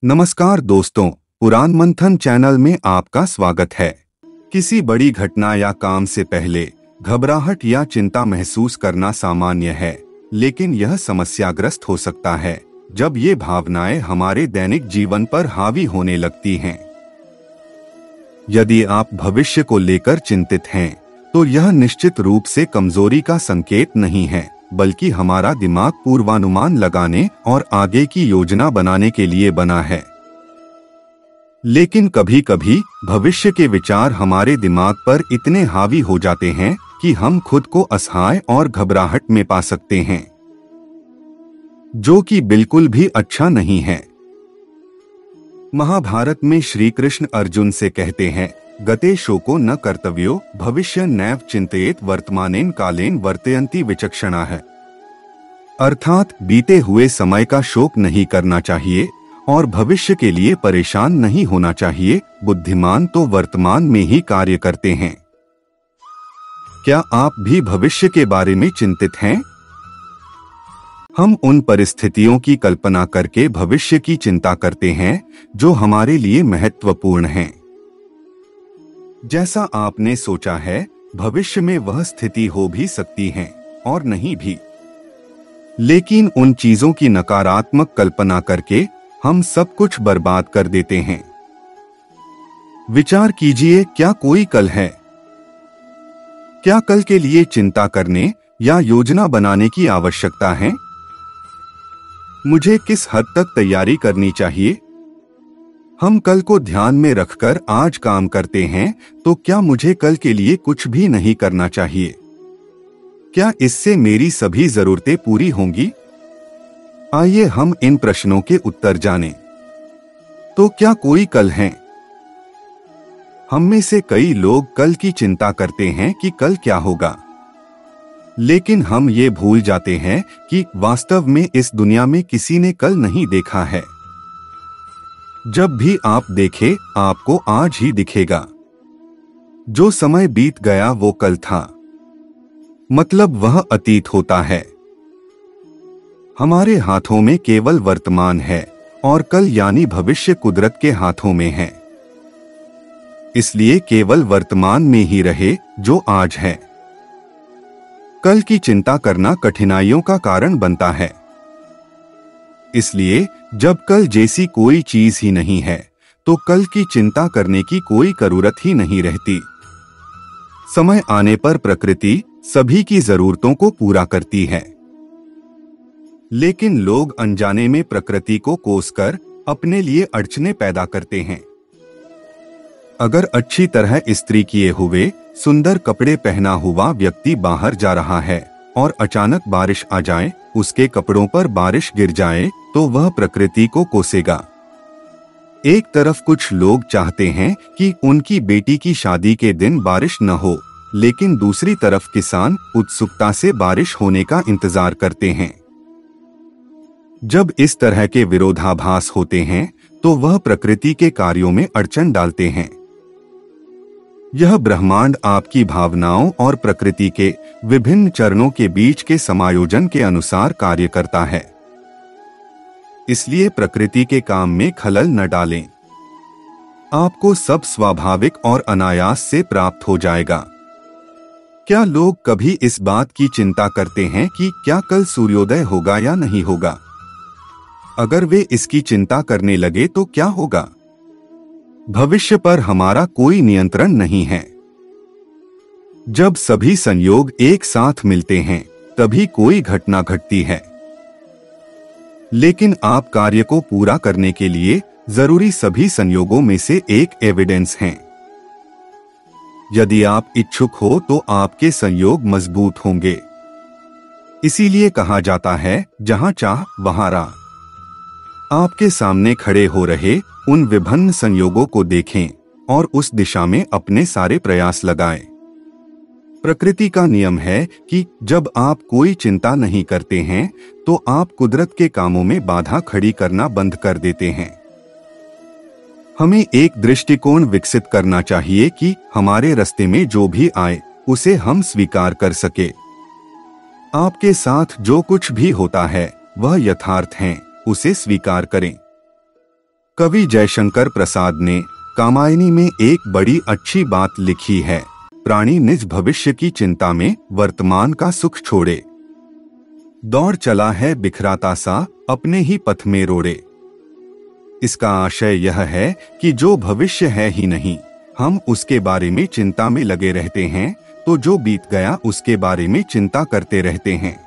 नमस्कार दोस्तों, पुराण मंथन चैनल में आपका स्वागत है। किसी बड़ी घटना या काम से पहले घबराहट या चिंता महसूस करना सामान्य है, लेकिन यह समस्याग्रस्त हो सकता है जब ये भावनाएं हमारे दैनिक जीवन पर हावी होने लगती हैं। यदि आप भविष्य को लेकर चिंतित हैं, तो यह निश्चित रूप से कमजोरी का संकेत नहीं है, बल्कि हमारा दिमाग पूर्वानुमान लगाने और आगे की योजना बनाने के लिए बना है। लेकिन कभी-कभी भविष्य के विचार हमारे दिमाग पर इतने हावी हो जाते हैं कि हम खुद को असहाय और घबराहट में पा सकते हैं, जो कि बिल्कुल भी अच्छा नहीं है। महाभारत में श्री कृष्ण अर्जुन से कहते हैं, गते शोको न कर्तव्यो भविष्य नैव चिंतयेत वर्तमानेन कालेन वर्तयन्ति विचक्षणा है। अर्थात बीते हुए समय का शोक नहीं करना चाहिए और भविष्य के लिए परेशान नहीं होना चाहिए। बुद्धिमान तो वर्तमान में ही कार्य करते हैं। क्या आप भी भविष्य के बारे में चिंतित हैं? हम उन परिस्थितियों की कल्पना करके भविष्य की चिंता करते हैं जो हमारे लिए महत्वपूर्ण हैं। जैसा आपने सोचा है, भविष्य में वह स्थिति हो भी सकती है और नहीं भी। लेकिन उन चीजों की नकारात्मक कल्पना करके हम सब कुछ बर्बाद कर देते हैं। विचार कीजिए, क्या कोई कल है? क्या कल के लिए चिंता करने या योजना बनाने की आवश्यकता है? मुझे किस हद तक तैयारी करनी चाहिए? हम कल को ध्यान में रखकर आज काम करते हैं, तो क्या मुझे कल के लिए कुछ भी नहीं करना चाहिए? क्या इससे मेरी सभी जरूरतें पूरी होंगी? आइए हम इन प्रश्नों के उत्तर जानें। तो क्या कोई कल है? हम में से कई लोग कल की चिंता करते हैं कि कल क्या होगा, लेकिन हम ये भूल जाते हैं कि वास्तव में इस दुनिया में किसी ने कल नहीं देखा है। जब भी आप देखें, आपको आज ही दिखेगा। जो समय बीत गया वो कल था, मतलब वह अतीत होता है। हमारे हाथों में केवल वर्तमान है और कल यानी भविष्य कुदरत के हाथों में है। इसलिए केवल वर्तमान में ही रहे जो आज है। कल की चिंता करना कठिनाइयों का कारण बनता है। इसलिए जब कल जैसी कोई चीज ही नहीं है, तो कल की चिंता करने की कोई जरूरत ही नहीं रहती। समय आने पर प्रकृति सभी की जरूरतों को पूरा करती है, लेकिन लोग अनजाने में प्रकृति को कोसकर अपने लिए अड़चने पैदा करते हैं। अगर अच्छी तरह इस्त्री किए हुए सुंदर कपड़े पहना हुआ व्यक्ति बाहर जा रहा है और अचानक बारिश आ जाए, उसके कपड़ों पर बारिश गिर जाए, तो वह प्रकृति को कोसेगा। एक तरफ कुछ लोग चाहते हैं कि उनकी बेटी की शादी के दिन बारिश न हो, लेकिन दूसरी तरफ किसान उत्सुकता से बारिश होने का इंतजार करते हैं। जब इस तरह के विरोधाभास होते हैं, तो वह प्रकृति के कार्यों में अड़चन डालते हैं। यह ब्रह्मांड आपकी भावनाओं और प्रकृति के विभिन्न चरणों के बीच के समायोजन के अनुसार कार्य करता है। इसलिए प्रकृति के काम में खलल न डालें। आपको सब स्वाभाविक और अनायास से प्राप्त हो जाएगा। क्या लोग कभी इस बात की चिंता करते हैं कि क्या कल सूर्योदय होगा या नहीं होगा? अगर वे इसकी चिंता करने लगे तो क्या होगा? भविष्य पर हमारा कोई नियंत्रण नहीं है। जब सभी संयोग एक साथ मिलते हैं, तभी कोई घटना घटती है। लेकिन आप कार्य को पूरा करने के लिए जरूरी सभी संयोगों में से एक एविडेंस हैं। यदि आप इच्छुक हो तो आपके संयोग मजबूत होंगे। इसीलिए कहा जाता है, जहां चाह वहां राह। आपके सामने खड़े हो रहे उन विभिन्न संयोगों को देखें और उस दिशा में अपने सारे प्रयास लगाएं। प्रकृति का नियम है कि जब आप कोई चिंता नहीं करते हैं, तो आप कुदरत के कामों में बाधा खड़ी करना बंद कर देते हैं। हमें एक दृष्टिकोण विकसित करना चाहिए कि हमारे रास्ते में जो भी आए, उसे हम स्वीकार कर सके। आपके साथ जो कुछ भी होता है, वह यथार्थ है, उसे स्वीकार करें। कवि जयशंकर प्रसाद ने कामायनी में एक बड़ी अच्छी बात लिखी है। प्राणी निज भविष्य की चिंता में वर्तमान का सुख छोड़े। दौड़ चला है बिखराता सा अपने ही पथ में रोड़े। इसका आशय यह है कि जो भविष्य है ही नहीं, हम उसके बारे में चिंता में लगे रहते हैं, तो जो बीत गया उसके बारे में चिंता करते रहते हैं।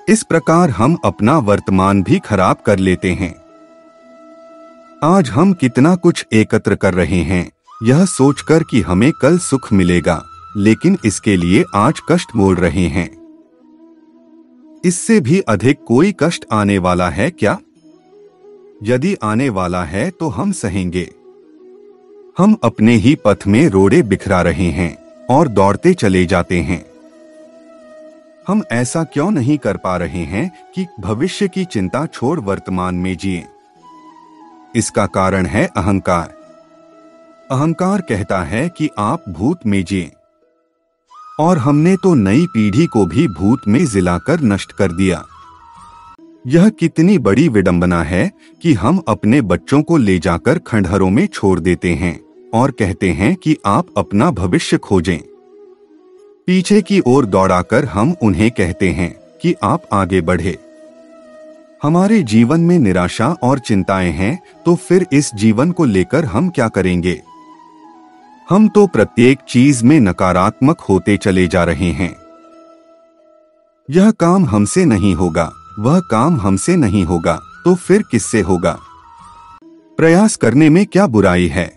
इस प्रकार हम अपना वर्तमान भी खराब कर लेते हैं। आज हम कितना कुछ एकत्र कर रहे हैं, यह सोचकर कि हमें कल सुख मिलेगा, लेकिन इसके लिए आज कष्ट मोल रहे हैं। इससे भी अधिक कोई कष्ट आने वाला है क्या? यदि आने वाला है तो हम सहेंगे। हम अपने ही पथ में रोड़े बिखरा रहे हैं और दौड़ते चले जाते हैं। हम ऐसा क्यों नहीं कर पा रहे हैं कि भविष्य की चिंता छोड़ वर्तमान में जिएं? इसका कारण है अहंकार। अहंकार कहता है कि आप भूत में जिएं, और हमने तो नई पीढ़ी को भी भूत में जिलाकर नष्ट कर दिया। यह कितनी बड़ी विडंबना है कि हम अपने बच्चों को ले जाकर खंडहरों में छोड़ देते हैं और कहते हैं कि आप अपना भविष्य खोजें। पीछे की ओर दौड़ाकर हम उन्हें कहते हैं कि आप आगे बढ़े। हमारे जीवन में निराशा और चिंताएं हैं, तो फिर इस जीवन को लेकर हम क्या करेंगे? हम तो प्रत्येक चीज में नकारात्मक होते चले जा रहे हैं। यह काम हमसे नहीं होगा, वह काम हमसे नहीं होगा, तो फिर किससे होगा? प्रयास करने में क्या बुराई है?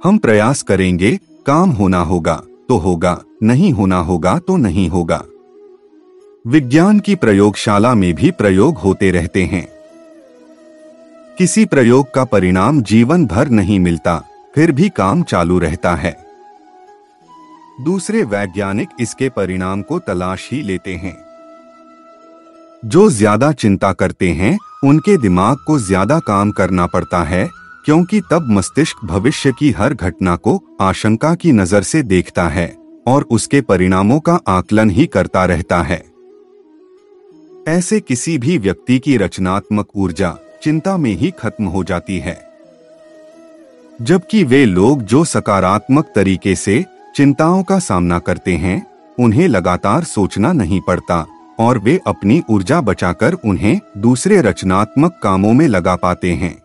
हम प्रयास करेंगे, काम होना होगा तो होगा, नहीं होना होगा तो नहीं होगा। विज्ञान की प्रयोगशाला में भी प्रयोग होते रहते हैं। किसी प्रयोग का परिणाम जीवन भर नहीं मिलता, फिर भी काम चालू रहता है। दूसरे वैज्ञानिक इसके परिणाम को तलाश ही लेते हैं। जो ज्यादा चिंता करते हैं उनके दिमाग को ज्यादा काम करना पड़ता है, क्योंकि तब मस्तिष्क भविष्य की हर घटना को आशंका की नजर से देखता है और उसके परिणामों का आकलन ही करता रहता है। ऐसे किसी भी व्यक्ति की रचनात्मक ऊर्जा चिंता में ही खत्म हो जाती है। जबकि वे लोग जो सकारात्मक तरीके से चिंताओं का सामना करते हैं, उन्हें लगातार सोचना नहीं पड़ता और वे अपनी ऊर्जा बचाकर उन्हें दूसरे रचनात्मक कामों में लगा पाते हैं।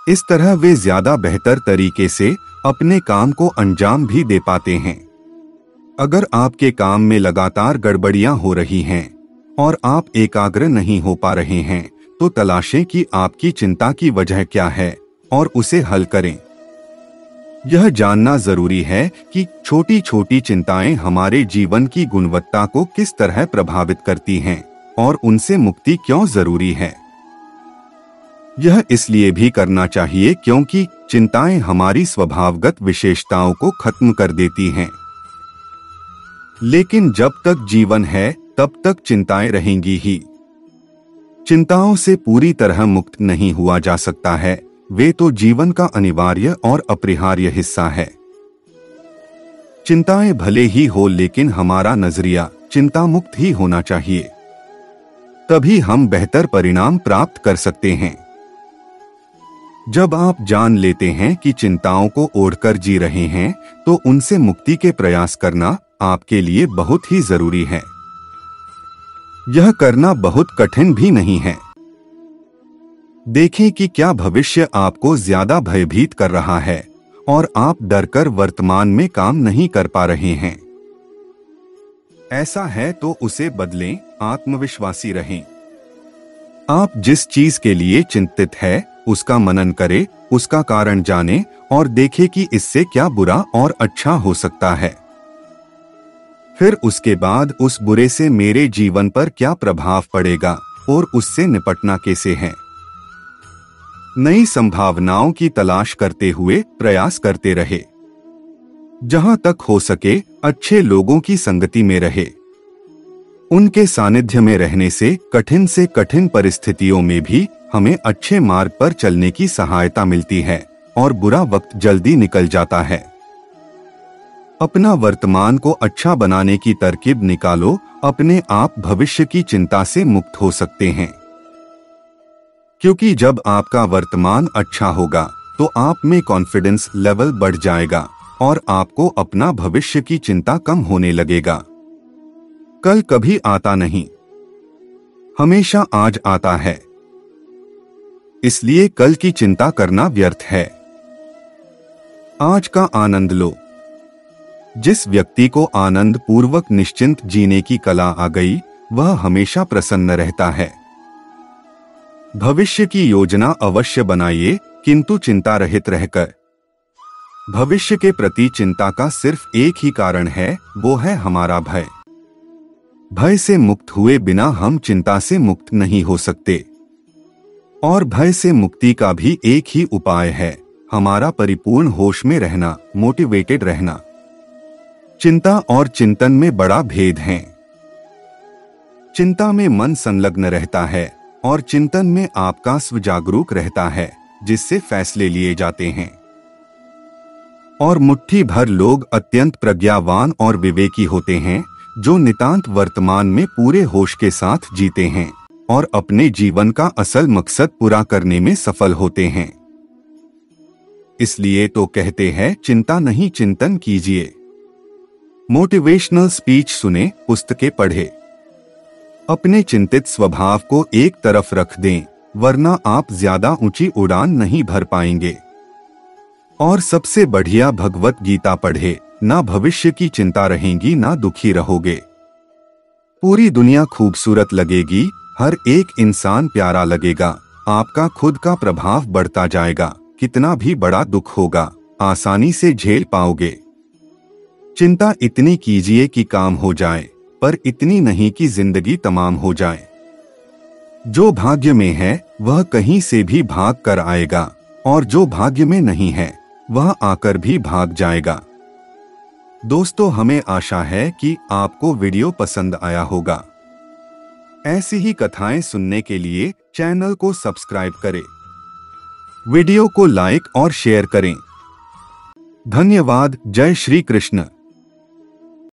इस तरह वे ज्यादा बेहतर तरीके से अपने काम को अंजाम भी दे पाते हैं। अगर आपके काम में लगातार गड़बड़ियां हो रही हैं और आप एकाग्र नहीं हो पा रहे हैं, तो तलाशें कि आपकी चिंता की वजह क्या है और उसे हल करें। यह जानना जरूरी है कि छोटी छोटी चिंताएं हमारे जीवन की गुणवत्ता को किस तरह प्रभावित करती हैं और उनसे मुक्ति क्यों जरूरी है। यह इसलिए भी करना चाहिए क्योंकि चिंताएं हमारी स्वभावगत विशेषताओं को खत्म कर देती हैं। लेकिन जब तक जीवन है तब तक चिंताएं रहेंगी ही। चिंताओं से पूरी तरह मुक्त नहीं हुआ जा सकता है, वे तो जीवन का अनिवार्य और अपरिहार्य हिस्सा है। चिंताएं भले ही हो, लेकिन हमारा नजरिया चिंता मुक्त ही होना चाहिए। तभी हम बेहतर परिणाम प्राप्त कर सकते हैं। जब आप जान लेते हैं कि चिंताओं को ओढ़कर जी रहे हैं, तो उनसे मुक्ति के प्रयास करना आपके लिए बहुत ही जरूरी है। यह करना बहुत कठिन भी नहीं है। देखें कि क्या भविष्य आपको ज्यादा भयभीत कर रहा है और आप डरकर वर्तमान में काम नहीं कर पा रहे हैं। ऐसा है तो उसे बदलें, आत्मविश्वासी रहें। आप जिस चीज के लिए चिंतित है उसका मनन करें, उसका कारण जानें और देखें कि इससे क्या बुरा और अच्छा हो सकता है। फिर उसके बाद उस बुरे से मेरे जीवन पर क्या प्रभाव पड़ेगा और उससे निपटना कैसे है। नई संभावनाओं की तलाश करते हुए प्रयास करते रहे। जहां तक हो सके अच्छे लोगों की संगति में रहे। उनके सानिध्य में रहने से कठिन परिस्थितियों में भी हमें अच्छे मार्ग पर चलने की सहायता मिलती है और बुरा वक्त जल्दी निकल जाता है। अपना वर्तमान को अच्छा बनाने की तरकीब निकालो, अपने आप भविष्य की चिंता से मुक्त हो सकते हैं। क्योंकि जब आपका वर्तमान अच्छा होगा तो आप में कॉन्फिडेंस लेवल बढ़ जाएगा और आपको अपना भविष्य की चिंता कम होने लगेगा। कल कभी आता नहीं, हमेशा आज आता है, इसलिए कल की चिंता करना व्यर्थ है। आज का आनंद लो। जिस व्यक्ति को आनंद पूर्वक निश्चिंत जीने की कला आ गई, वह हमेशा प्रसन्न रहता है। भविष्य की योजना अवश्य बनाइए, किंतु चिंता रहित रहकर। भविष्य के प्रति चिंता का सिर्फ एक ही कारण है, वो है हमारा भय। भय से मुक्त हुए बिना हम चिंता से मुक्त नहीं हो सकते। और भय से मुक्ति का भी एक ही उपाय है, हमारा परिपूर्ण होश में रहना, मोटिवेटेड रहना। चिंता और चिंतन में बड़ा भेद है। चिंता में मन संलग्न रहता है और चिंतन में आपका स्व जागरूक रहता है, जिससे फैसले लिए जाते हैं। और मुट्ठी भर लोग अत्यंत प्रज्ञावान और विवेकी होते हैं, जो नितांत वर्तमान में पूरे होश के साथ जीते हैं और अपने जीवन का असल मकसद पूरा करने में सफल होते हैं। इसलिए तो कहते हैं, चिंता नहीं चिंतन कीजिए। मोटिवेशनल स्पीच सुने, पुस्तकें पढ़े। अपने चिंतित स्वभाव को एक तरफ रख दें, वरना आप ज्यादा ऊंची उड़ान नहीं भर पाएंगे। और सबसे बढ़िया भगवत गीता पढ़े, ना भविष्य की चिंता रहेगी, ना दुखी रहोगे। पूरी दुनिया खूबसूरत लगेगी, हर एक इंसान प्यारा लगेगा, आपका खुद का प्रभाव बढ़ता जाएगा। कितना भी बड़ा दुख होगा, आसानी से झेल पाओगे। चिंता इतनी कीजिए कि काम हो जाए, पर इतनी नहीं कि जिंदगी तमाम हो जाए। जो भाग्य में है वह कहीं से भी भाग कर आएगा, और जो भाग्य में नहीं है वह आकर भी भाग जाएगा। दोस्तों, हमें आशा है कि आपको वीडियो पसंद आया होगा। ऐसी ही कथाएं सुनने के लिए चैनल को सब्सक्राइब करें, वीडियो को लाइक और शेयर करें। धन्यवाद। जय श्री कृष्ण।